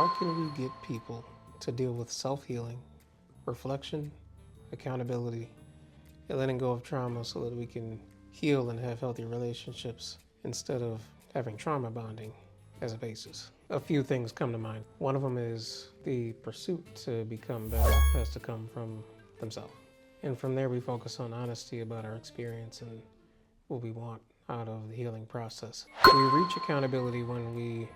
How can we get people to deal with self-healing, reflection, accountability, and letting go of trauma so that we can heal and have healthy relationships instead of having trauma bonding as a basis? A few things come to mind. One of them is the pursuit to become better has to come from themselves. And from there, we focus on honesty about our experience and what we want out of the healing process. We reach accountability when we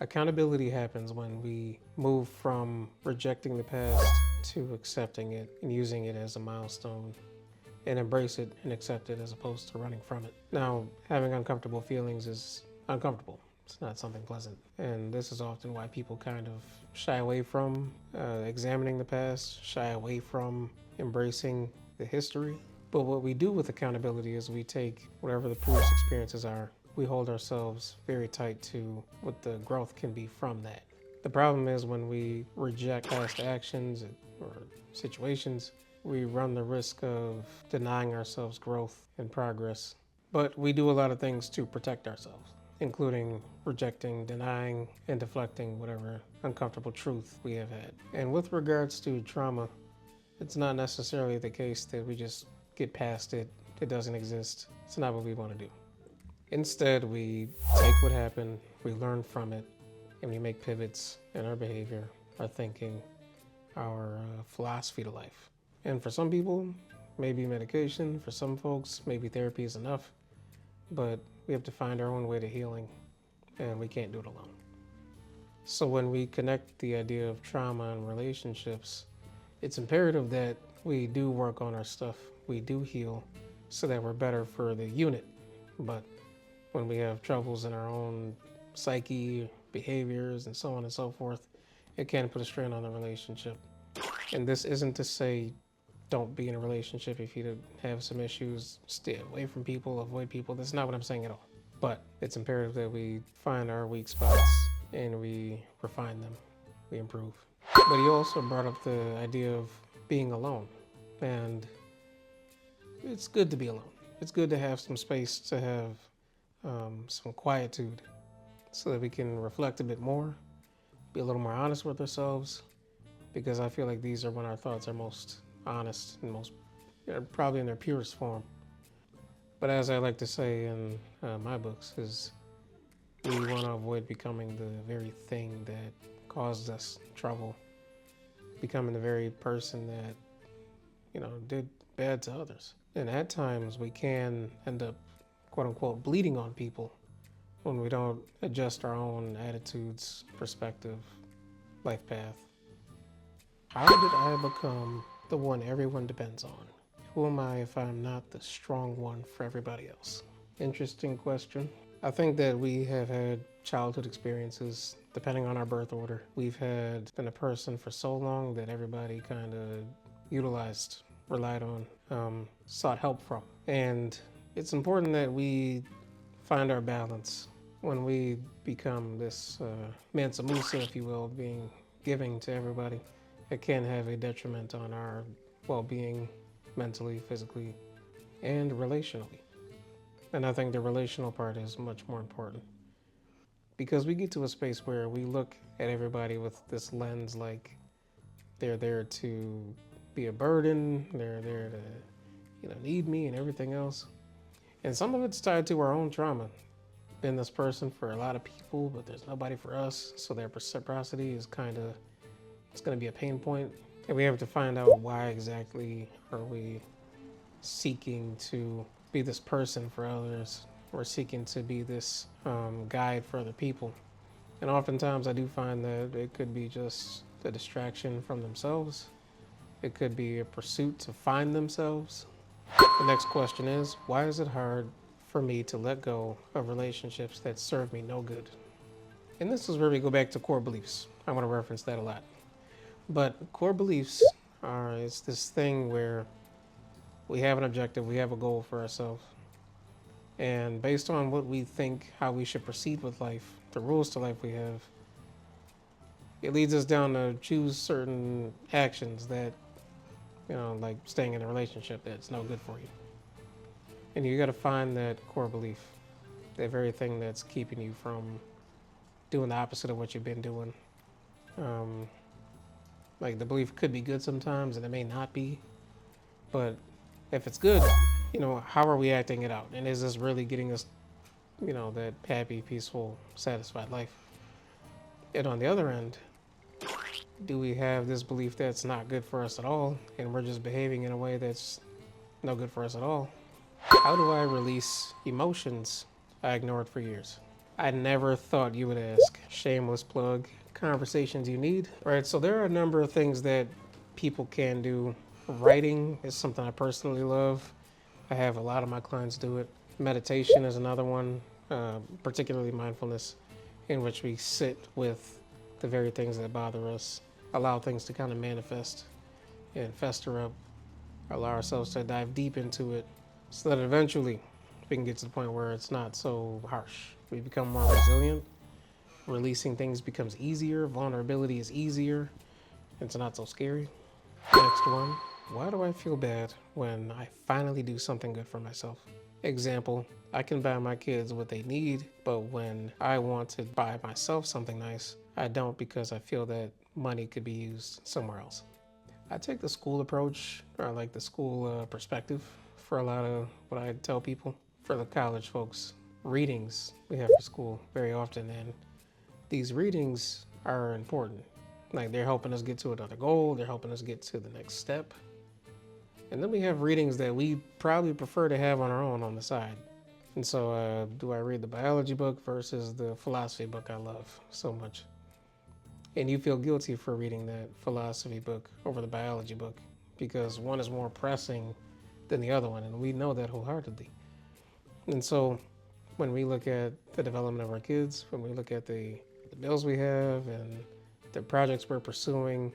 Accountability happens when we move from rejecting the past to accepting it and using it as a milestone and embrace it and accept it as opposed to running from it. Now, having uncomfortable feelings is uncomfortable. It's not something pleasant. And this is often why people kind of shy away from examining the past, shy away from embracing the history. But what we do with accountability is we take whatever the previous experiences are, we hold ourselves very tight to what the growth can be from that. The problem is when we reject past actions or situations, we run the risk of denying ourselves growth and progress. But we do a lot of things to protect ourselves, including rejecting, denying, and deflecting whatever uncomfortable truth we have had. And with regards to trauma, it's not necessarily the case that we just get past it, it doesn't exist. It's not what we want to do. Instead, we take what happened, we learn from it, and we make pivots in our behavior, our thinking, our philosophy to life. And for some people, maybe medication. For some folks, maybe therapy is enough. But we have to find our own way to healing, and we can't do it alone. So when we connect the idea of trauma and relationships, it's imperative that we do work on our stuff, we do heal, so that we're better for the unit. But when we have troubles in our own psyche, behaviors, and so on and so forth, it can put a strain on the relationship. And this isn't to say don't be in a relationship if you have some issues, stay away from people, avoid people. That's not what I'm saying at all. But it's imperative that we find our weak spots and we refine them, we improve. But he also brought up the idea of being alone. And it's good to be alone. It's good to have some space to have some quietude so that we can reflect a bit more, be a little more honest with ourselves, because I feel like these are when our thoughts are most honest and most probably in their purest form. But as I like to say in my books, is we want to avoid becoming the very thing that caused us trouble, becoming the very person that did bad to others. And at times we can end up quote unquote bleeding on people when we don't adjust our own attitudes, perspective, life path. How did I become the one everyone depends on? Who am I if I'm not the strong one for everybody else? Interesting question. I think that we have had childhood experiences depending on our birth order. We've been a person for so long that everybody kind of utilized, relied on, sought help from. And it's important that we find our balance when we become this Mansa Musa, if you will, being giving to everybody. It can have a detriment on our well-being mentally, physically, and relationally. And I think the relational part is much more important because we get to a space where we look at everybody with this lens like they're there to be a burden, they're there to need me and everything else. And some of it's tied to our own trauma. Been this person for a lot of people, but there's nobody for us. So their reciprocity is it's going to be a pain point. And we have to find out why exactly are we seeking to be this person for others. We're seeking to be this guide for other people. And oftentimes I do find that it could be just a distraction from themselves. It could be a pursuit to find themselves. The next question is, why is it hard for me to let go of relationships that serve me no good? And this is where we go back to core beliefs. I want to reference that a lot. But core beliefs it's this thing where we have an objective, we have a goal for ourselves. And based on what we think, how we should proceed with life, the rules to life we have, it leads us down to choose certain actions that like staying in a relationship that's no good for you. And you got to find that core belief, that very thing that's keeping you from doing the opposite of what you've been doing. Um, like the belief could be good sometimes and it may not be, but if it's good, how are we acting it out? And is this really getting us, that happy, peaceful, satisfied life? And on the other end, do we have this belief that's not good for us at all and we're just behaving in a way that's no good for us at all? How do I release emotions I ignored for years? I never thought you would ask. Shameless plug. Conversations you need. Right, so there are a number of things that people can do. Writing is something I personally love. I have a lot of my clients do it. Meditation is another one, particularly mindfulness, in which we sit with the very things that bother us, allow things to kind of manifest and fester up, allow ourselves to dive deep into it so that eventually we can get to the point where it's not so harsh. We become more resilient. Releasing things becomes easier. Vulnerability is easier. It's not so scary. Next one. Why do I feel bad when I finally do something good for myself? Example, I can buy my kids what they need, but when I want to buy myself something nice, I don't because I feel that money could be used somewhere else. I take the school approach, or like the school perspective for a lot of what I tell people. For the college folks, readings we have for school very often, and these readings are important. Like they're helping us get to another goal, they're helping us get to the next step. And then we have readings that we probably prefer to have on our own on the side. And so do I read the biology book versus the philosophy book I love so much? And you feel guilty for reading that philosophy book over the biology book because one is more pressing than the other one, and we know that wholeheartedly. And so when we look at the development of our kids, when we look at the bills we have and the projects we're pursuing,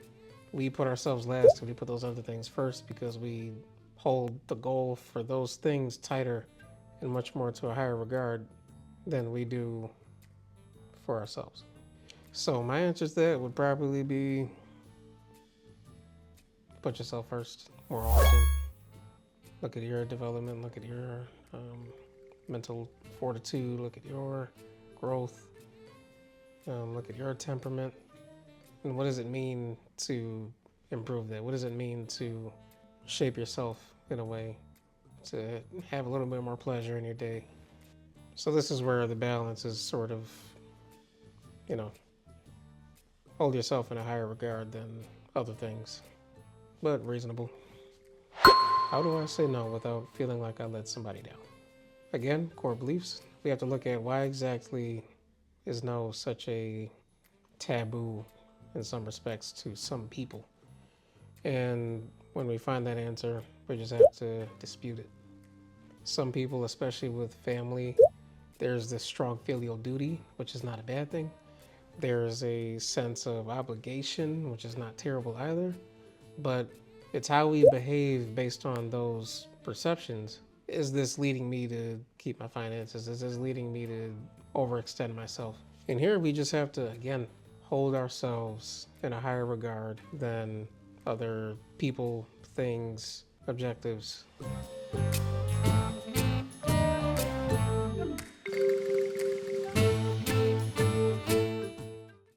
we put ourselves last and we put those other things first because we hold the goal for those things tighter and much more to a higher regard than we do for ourselves. So my answer to that would probably be put yourself first more often. Look at your development, look at your mental fortitude, look at your growth, look at your temperament. And what does it mean to improve that? What does it mean to shape yourself in a way to have a little bit more pleasure in your day? So this is where the balance is sort of, hold yourself in a higher regard than other things, but reasonable. How do I say no without feeling like I let somebody down? Again, core beliefs. We have to look at why exactly is no such a taboo in some respects to some people. And when we find that answer, we just have to dispute it. Some people, especially with family, there's this strong filial duty, which is not a bad thing. There's a sense of obligation, which is not terrible either. But it's how we behave based on those perceptions. Is this leading me to keep my finances? Is this leading me to overextend myself? And here we just have to, again, hold ourselves in a higher regard than other people, things, objectives.